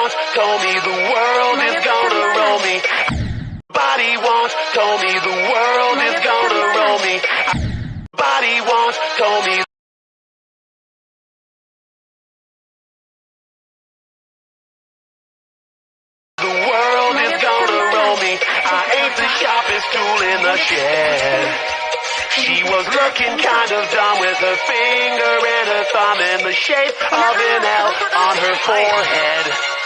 once told me the world is gonna roll me. Body once told me the world is gonna roll me. Body once told me the world is gonna roll me. I ain't the sharpest tool in the shed. She was looking kind of dumb with her finger and her thumb in the shape of an L on her forehead.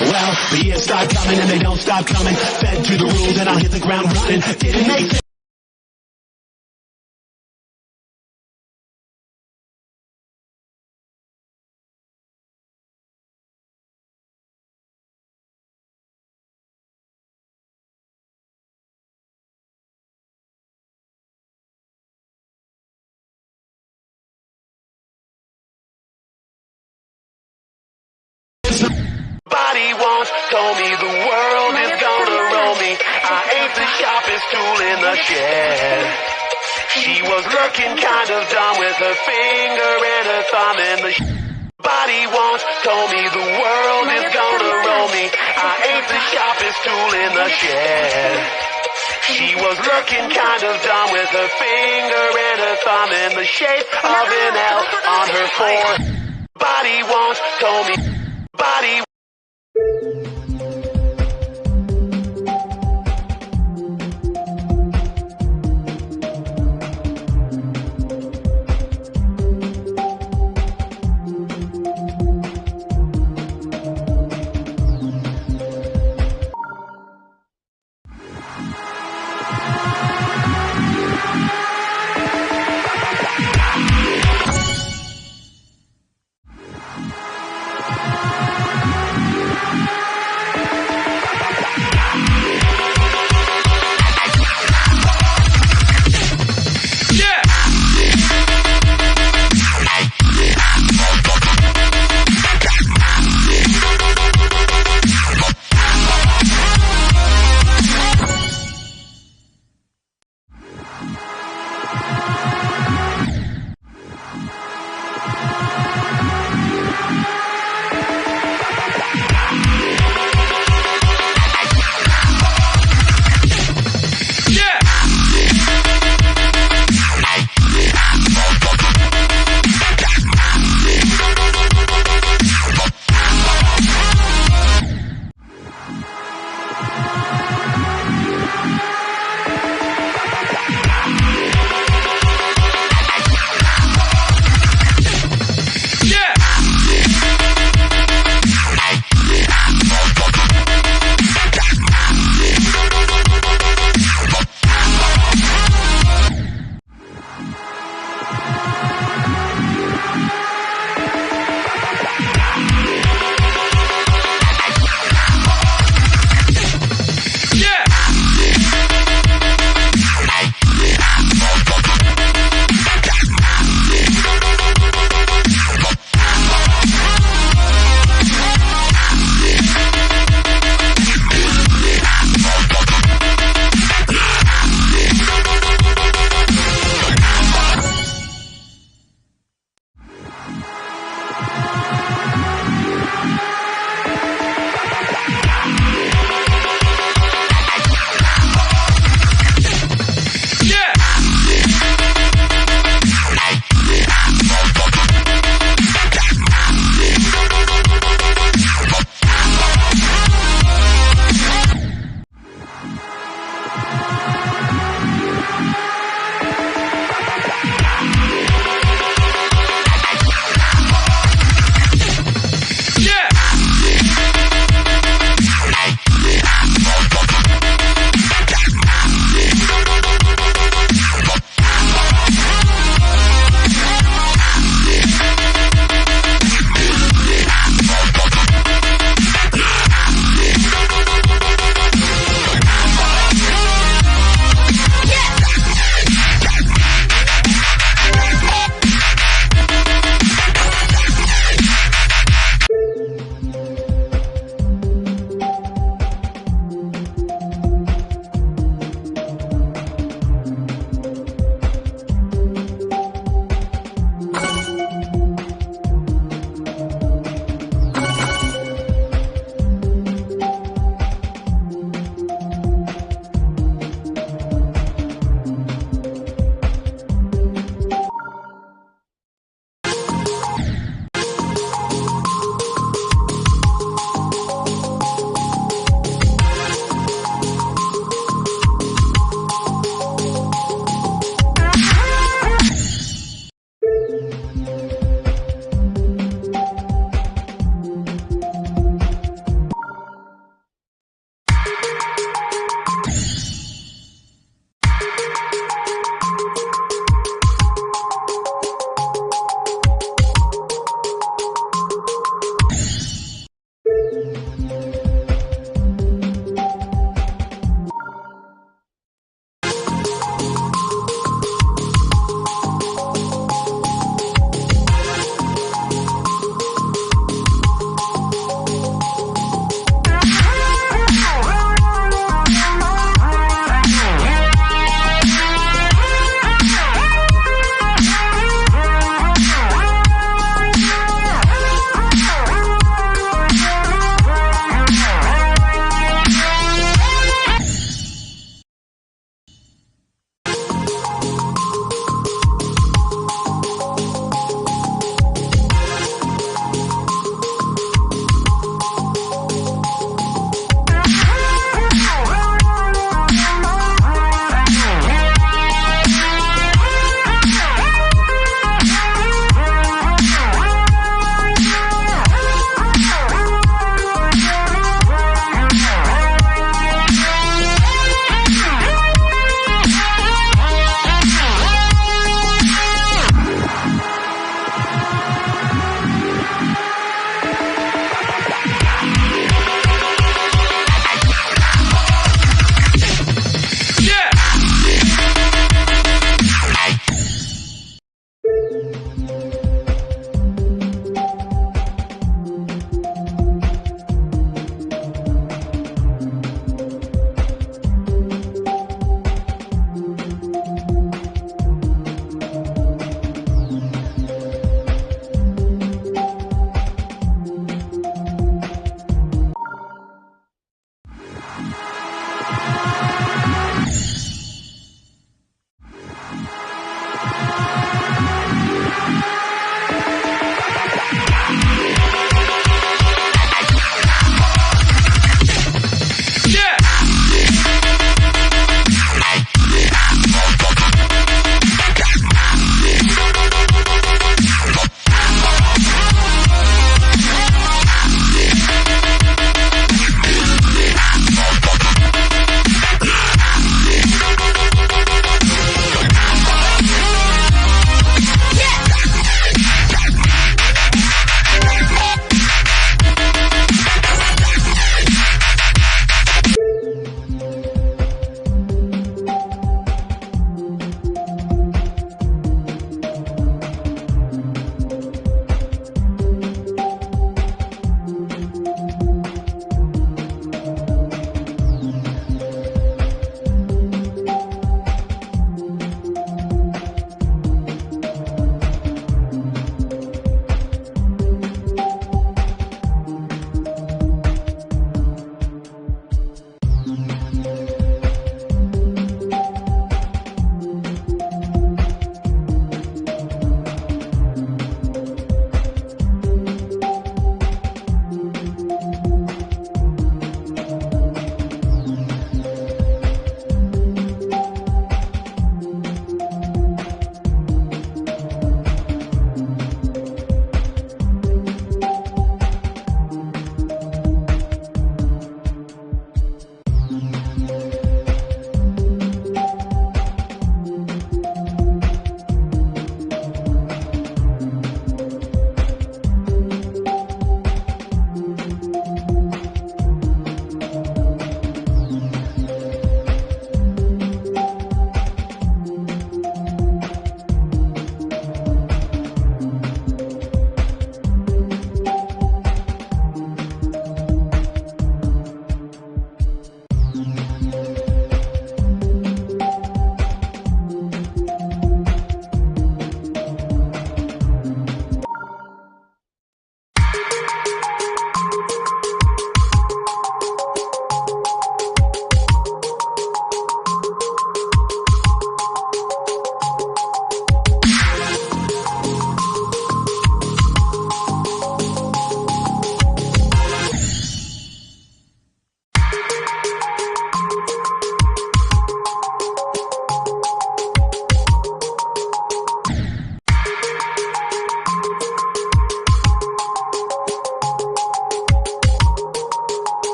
Well, the years start coming and they don't stop coming. Fed to the rules and I'll hit the ground running. Didn't make sense. Body once told me the world is gonna roll me. I ain't the sharpest tool in the shed. She was looking kind of dumb with her finger and her thumb in the Body once told me the world is gonna roll me. I ain't the sharpest tool in the shed. She was looking kind of dumb with her finger and her thumb in the shape of an L on her forehead. Body once told me. Body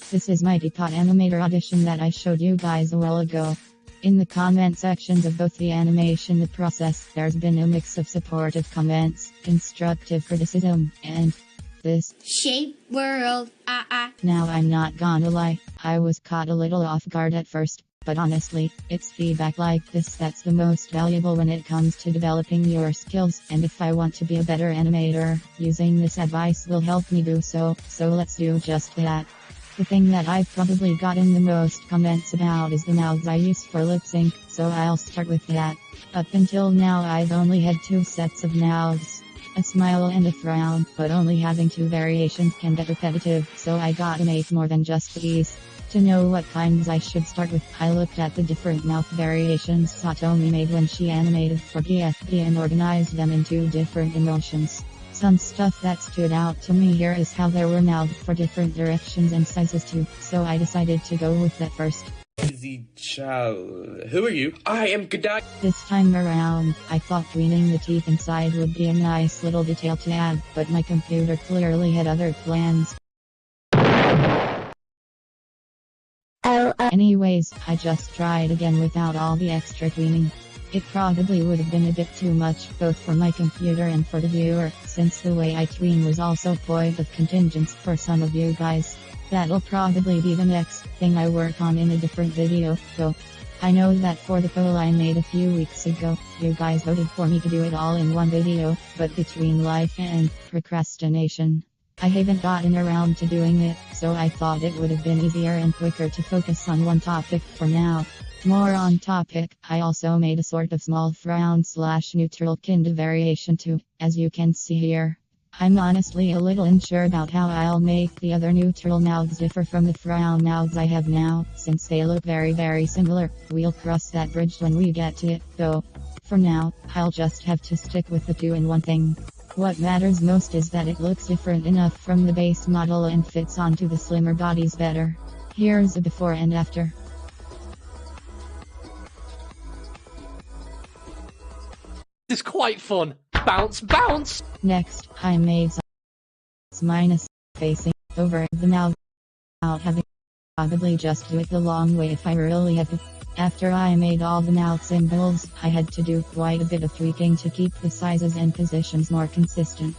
This is my Depot Animator audition that I showed you guys a while ago. In the comment sections of both the animation and the process, there's been a mix of supportive comments, constructive criticism, and this shape world. Now I'm not gonna lie, I was caught a little off guard at first, but honestly, it's feedback like this that's the most valuable when it comes to developing your skills, and if I want to be a better animator, using this advice will help me do so let's do just that. The thing that I've probably gotten the most comments about is the mouths I use for lip sync, so I'll start with that. Up until now I've only had 2 sets of mouths. A smile and a frown, but only having 2 variations can get repetitive, so I gotta make more than just these. To know what kinds I should start with, I looked at the different mouth variations Satomi made when she animated for GFD and organized them into different emotions. Some stuff that stood out to me here is how there were mouths for different directions and sizes too, so I decided to go with that first. Easy child. Who are you? I am Godot. This time around, I thought cleaning the teeth inside would be a nice little detail to add, but my computer clearly had other plans. Anyways, I just tried again without all the extra cleaning. It probably would have been a bit too much, both for my computer and for the viewer, since the way I tween was also point of contingence for some of you guys. That'll probably be the next thing I work on in a different video, though. I know that for the poll I made a few weeks ago, you guys voted for me to do it all in one video, but between life and procrastination, I haven't gotten around to doing it, so I thought it would have been easier and quicker to focus on one topic for now. More on topic, I also made a sort of small frown/neutral kind of variation too, as you can see here. I'm honestly a little unsure about how I'll make the other neutral mouths differ from the frown mouths I have now, since they look very similar. We'll cross that bridge when we get to it, though. For now, I'll just have to stick with the 2-in-1 thing. What matters most is that it looks different enough from the base model and fits onto the slimmer bodies better. Here's a before and after. This is quite fun. Bounce, bounce! Next, I made some minus facing over the mouth without having probably just do it the long way if I really had to. After I made all the mouth symbols, I had to do quite a bit of tweaking to keep the sizes and positions more consistent.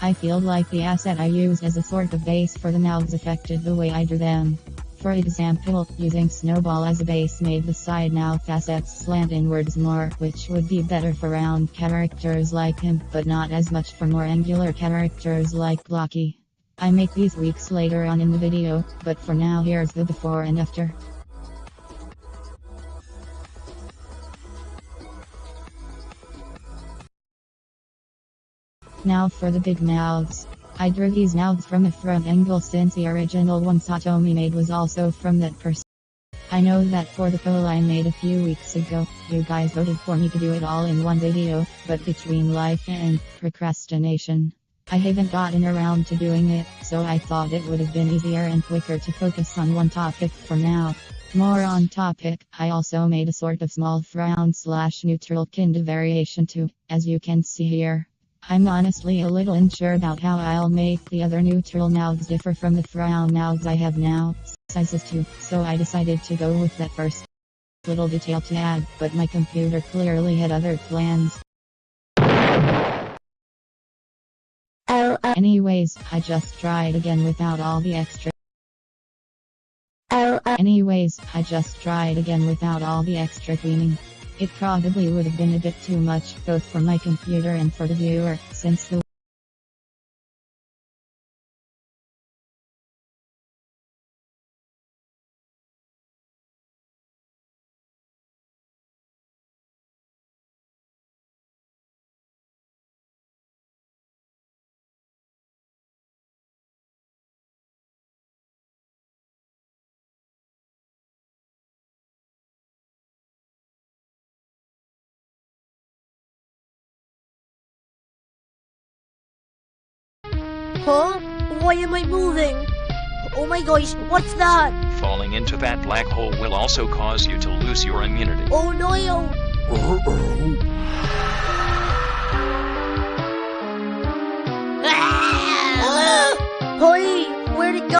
I feel like the asset I used as a sort of base for the mouths affected the way I drew them. For example, using Snowball as a base made the side mouth assets slant inwards more, which would be better for round characters like him, but not as much for more angular characters like Blocky. I make these tweaks later on in the video, but for now here's the before and after. Now for the big mouths. I drew these mouths from a front angle since the original one Satomi made was also from that person. I know that for the poll I made a few weeks ago, you guys voted for me to do it all in one video, but between life and procrastination, I haven't gotten around to doing it, so I thought it would have been easier and quicker to focus on one topic for now. More on topic, I also made a sort of small frown/neutral kind of variation too, as you can see here. I'm honestly a little unsure about how I'll make the other neutral mouths differ from the frown mouths I have now, sizes too, so I decided to go with that first. Little detail to add, but my computer clearly had other plans. Anyways, I just tried again without all the extra cleaning. It probably would have been a bit too much, both for my computer and for the viewer, since the Huh? Why am I moving? Oh my gosh, what's that? Falling into that black hole will also cause you to lose your immunity. Oh no! Ah! Hoy, where'd it go?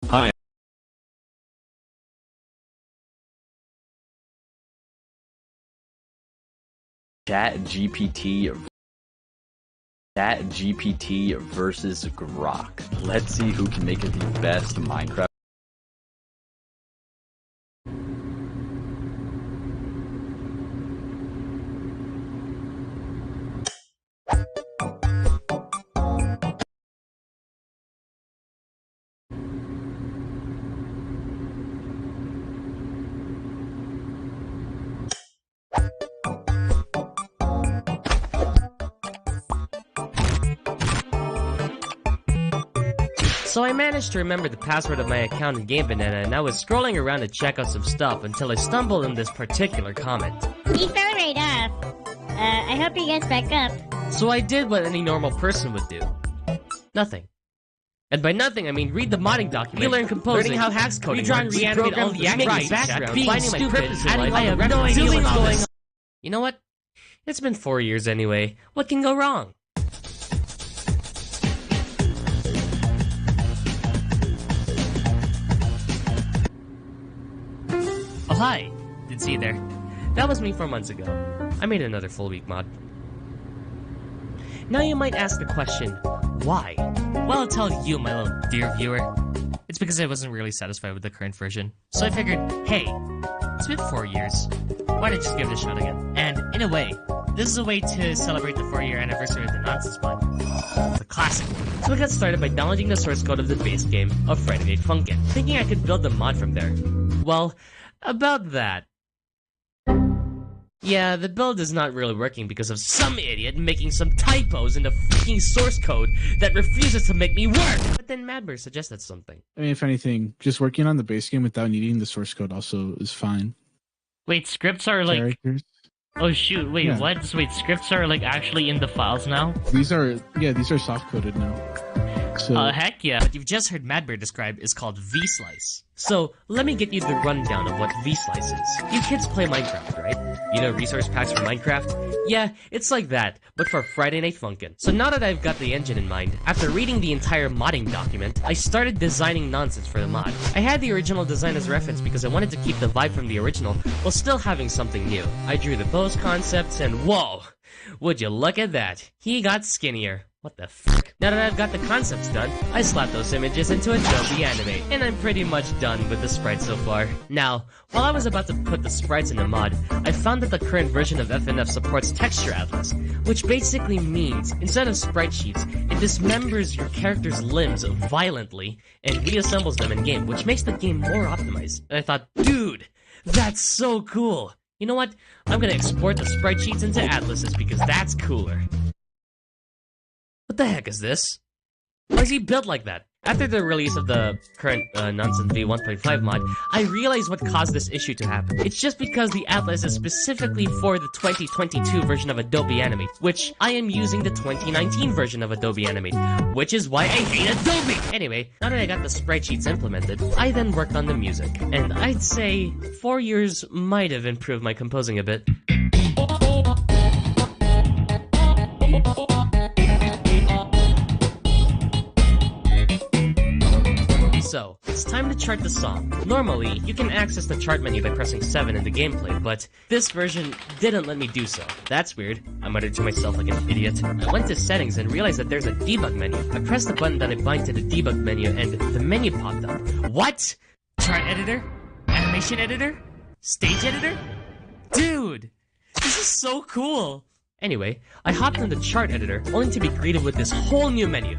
Hi. ChatGPT versus Grok. Let's see who can make it the best Minecraft. So I managed to remember the password of my account in Game Banana, and I was scrolling around to check out some stuff until I stumbled on this particular comment. He fell right off. I hope he gets back up. So I did what any normal person would do. Nothing. And by nothing, I mean read the modding document, learn composing, learning how hacks coding, redrawing, reanimate all the actors' background, finding my purpose in life, I have no idea what's going on. You know what? It's been 4 years anyway. What can go wrong? Oh hi, did see you there. That was me 4 months ago. I made another full week mod. Now you might ask the question, why? Well, I'll tell you, my little dear viewer. It's because I wasn't really satisfied with the current version. So I figured, hey, it's been 4 years. Why not just give it a shot again? And in a way, this is a way to celebrate the 4-year anniversary of the Nonsense mod. The classic. So I got started by downloading the source code of the base game of Friday Night Funkin', thinking I could build the mod from there. Well, about that. Yeah, the build is not really working because of some idiot making some typos in the freaking source code that refuses to make me work! But then Madbird suggested something. I mean, if anything, just working on the base game without needing the source code also is fine. Wait, scripts are like... Characters. Oh shoot, wait, Yeah. what? So wait, scripts are like actually in the files now? These are soft-coded now. So, Heck yeah. What you've just heard Madbird describe is called V-Slice. So, let me get you the rundown of what V-Slice is. You kids play Minecraft, right? You know resource packs for Minecraft? Yeah, it's like that, but for Friday Night Funkin'. So now that I've got the engine in mind, after reading the entire modding document, I started designing nonsense for the mod. I had the original design as reference because I wanted to keep the vibe from the original while still having something new. I drew the pose concepts and whoa! Would you look at that? He got skinnier. What the fuck? Now that I've got the concepts done, I slapped those images into Adobe Animate, and I'm pretty much done with the sprites so far. Now, while I was about to put the sprites in the mod, I found that the current version of FNF supports Texture Atlas, which basically means, instead of sprite sheets, it dismembers your character's limbs violently and reassembles them in-game, which makes the game more optimized. And I thought, dude, that's so cool! You know what? I'm gonna export the sprite sheets into atlases because that's cooler. What the heck is this? Why is he built like that? After the release of the current Nonsense V1.5 mod, I realized what caused this issue to happen. It's just because the Atlas is specifically for the 2022 version of Adobe Animate, which I am using the 2019 version of Adobe Animate, which is why I hate Adobe! Anyway, now that I got the sprite sheets implemented, I then worked on the music, and I'd say 4 years might have improved my composing a bit. So, it's time to chart the song. Normally, you can access the chart menu by pressing 7 in the gameplay, but this version didn't let me do so. That's weird, I muttered to myself like an idiot. I went to settings and realized that there's a debug menu. I pressed the button that I bind to the debug menu and the menu popped up. What? Chart editor? Animation editor? Stage editor? Dude! This is so cool! Anyway, I hopped on the chart editor, only to be greeted with this whole new menu.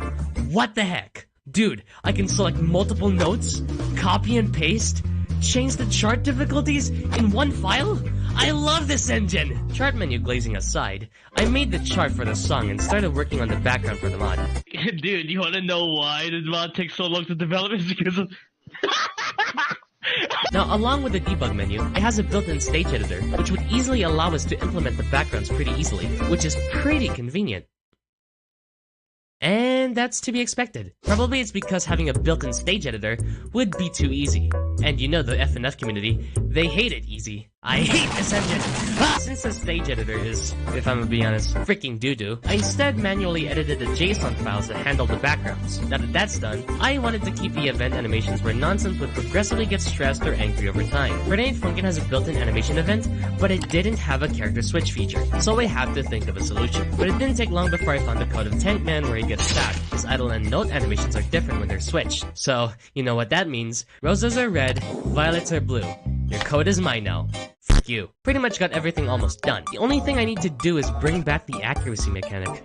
What the heck? Dude, I can select multiple notes, copy and paste, change the chart difficulties in one file? I love this engine! Chart menu glazing aside, I made the chart for the song and started working on the background for the mod. Dude, you wanna know why this mod takes so long to develop? It's because of... Now, along with the debug menu, it has a built-in stage editor, which would easily allow us to implement the backgrounds pretty easily, which is pretty convenient. And that's to be expected. Probably it's because having a built-in stage editor would be too easy. And you know the FNF community, they hate it easy. I hate this engine! Since the stage editor is, if I'm gonna be honest, freaking doo-doo, I instead manually edited the JSON files that handle the backgrounds. Now that that's done, I wanted to keep the event animations where nonsense would progressively get stressed or angry over time. Friday Night Funkin' has a built-in animation event, but it didn't have a character switch feature, so I had to think of a solution. But it didn't take long before I found the code of Tank Man where he gets stacked. His idle and note animations are different when they're switched. So, you know what that means. Roses are red, violets are blue. Your code is mine now. Fuck you. Pretty much got everything almost done. The only thing I need to do is bring back the accuracy mechanic.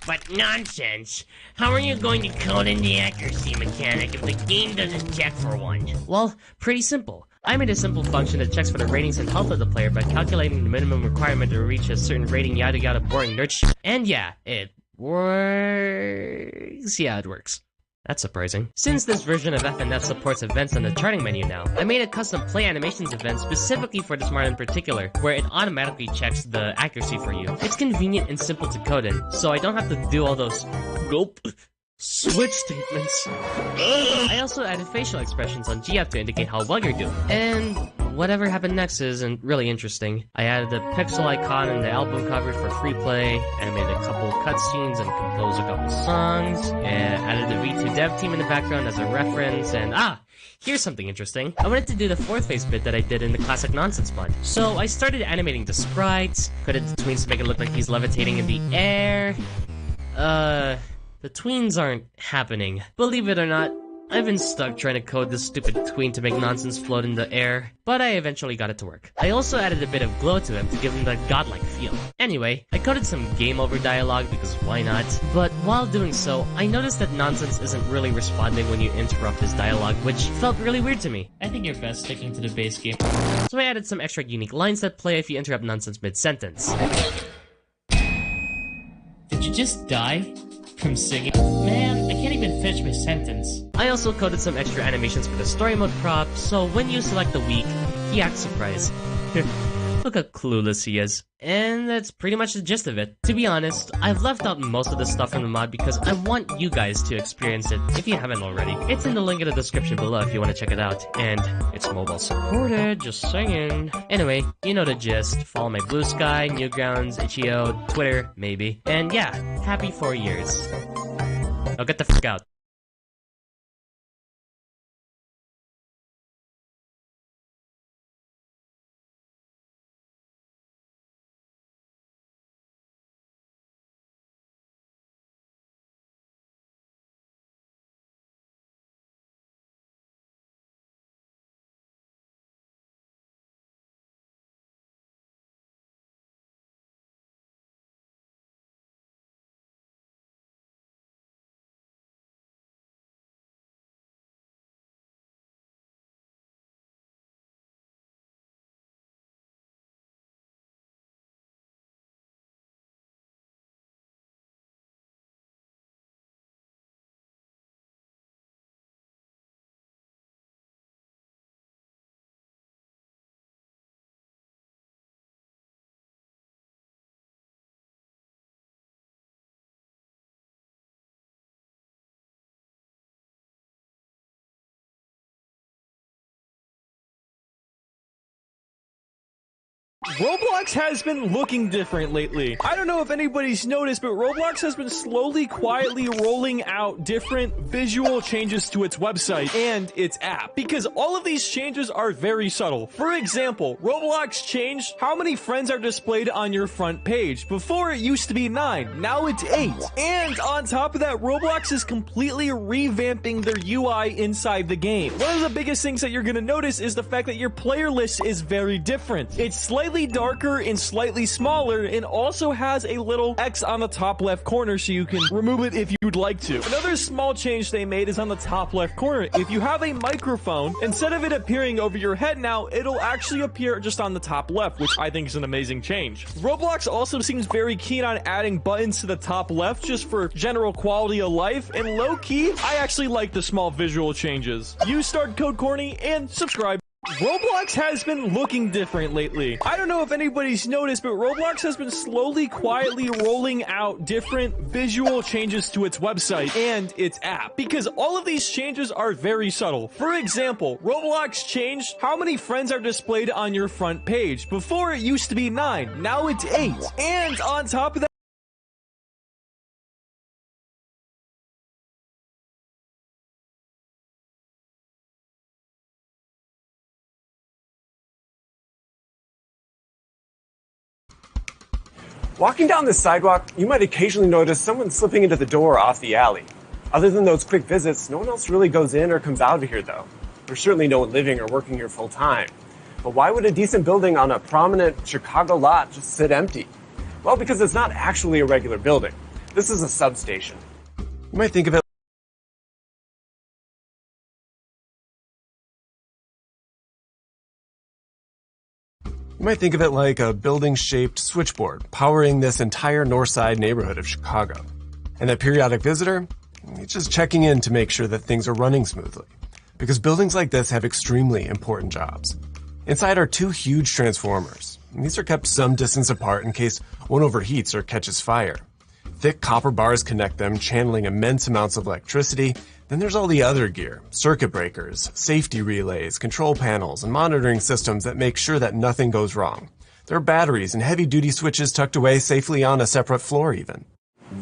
But nonsense! How are you going to code in the accuracy mechanic if the game doesn't check for one? Well, pretty simple. I made a simple function that checks for the ratings and health of the player by calculating the minimum requirement to reach a certain rating, yada yada boring nerd shit. And yeah, it works. Yeah, it works. That's surprising. Since this version of FNF supports events on the charting menu now, I made a custom play animations event specifically for this mod in particular, where it automatically checks the accuracy for you. It's convenient and simple to code in, so I don't have to do all those switch statements. I also added facial expressions on GF to indicate how well you're doing. And whatever happened next isn't really interesting. I added the pixel icon in the album cover for free play, animated a couple cutscenes and composed a couple songs, and added the V2 dev team in the background as a reference, and here's something interesting. I wanted to do the fourth phase bit that I did in the classic nonsense mod. So I started animating the sprites, coded the tweens to make it look like he's levitating in the air. The tweens aren't happening. Believe it or not, I've been stuck trying to code this stupid tween to make nonsense float in the air, but I eventually got it to work. I also added a bit of glow to him to give him the godlike feel. Anyway, I coded some game over dialogue because why not? But while doing so, I noticed that nonsense isn't really responding when you interrupt his dialogue, which felt really weird to me. I think you're best sticking to the base game. So I added some extra unique lines that play if you interrupt nonsense mid-sentence. Did you just die? From singing? Man, I can't even finish my sentence. I also coded some extra animations for the story mode prop, so when you select the weak, he acts surprised. Look how clueless he is. And that's pretty much the gist of it. To be honest, I've left out most of the stuff from the mod because I want you guys to experience it if you haven't already. It's in the link in the description below if you want to check it out. And it's mobile supported, just saying. Anyway, you know the gist. Follow my Blue Sky, Newgrounds, Itch.io, Twitter, maybe. And yeah, happy 4 years. Now get the fuck out. Roblox has been looking different lately. I don't know if anybody's noticed, but Roblox has been slowly, quietly rolling out different visual changes to its website and its app, because all of these changes are very subtle. For example, Roblox changed how many friends are displayed on your front page. Before, it used to be 9, now it's 8. And on top of that, Roblox is completely revamping their UI inside the game. One of the biggest things that you're gonna notice is the fact that your player list is very different. It's slightly darker and slightly smaller, and also has a little X on the top left corner so you can remove it if you'd like to. Another small change they made is on the top left corner. If you have a microphone, instead of it appearing over your head now, it'll actually appear just on the top left, which I think is an amazing change. Roblox also seems very keen on adding buttons to the top left just for general quality of life, and low-key, I actually like the small visual changes. Use Start Code Corny and subscribe. Roblox has been looking different lately. I don't know if anybody's noticed, but Roblox has been slowly, quietly rolling out different visual changes to its website and its app, because all of these changes are very subtle. For example, Roblox changed how many friends are displayed on your front page. Before, it used to be 9, now it's 8. And on top of that, walking down this sidewalk, you might occasionally notice someone slipping into the door off the alley. Other than those quick visits, no one else really goes in or comes out of here, though. There's certainly no one living or working here full time. But why would a decent building on a prominent Chicago lot just sit empty? Well, because it's not actually a regular building. This is a substation. You might think of it You might think of it like a building-shaped switchboard powering this entire north side neighborhood of Chicago. And that periodic visitor, it's just checking in to make sure that things are running smoothly. Because buildings like this have extremely important jobs. Inside are 2 huge transformers. And these are kept some distance apart in case one overheats or catches fire. Thick copper bars connect them, channeling immense amounts of electricity. Then there's all the other gear, circuit breakers, safety relays, control panels, and monitoring systems that make sure that nothing goes wrong. There are batteries and heavy-duty switches tucked away safely on a separate floor even.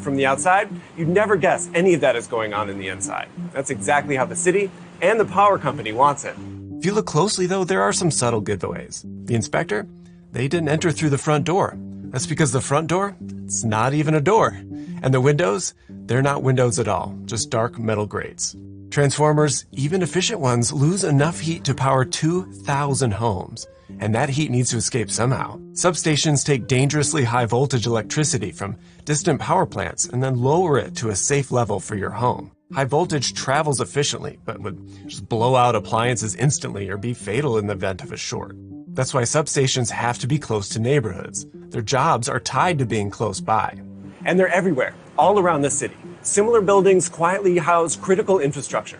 From the outside, you'd never guess any of that is going on in the inside. That's exactly how the city and the power company wants it. If you look closely though, there are some subtle giveaways. The inspector, they didn't enter through the front door. That's because the front door, it's not even a door. And the windows, they're not windows at all, just dark metal grates. Transformers, even efficient ones, lose enough heat to power 2,000 homes. And that heat needs to escape somehow. Substations take dangerously high voltage electricity from distant power plants and then lower it to a safe level for your home. High voltage travels efficiently, but would just blow out appliances instantly or be fatal in the event of a short. That's why substations have to be close to neighborhoods. Their jobs are tied to being close by. And they're everywhere, all around the city. Similar buildings quietly house critical infrastructure.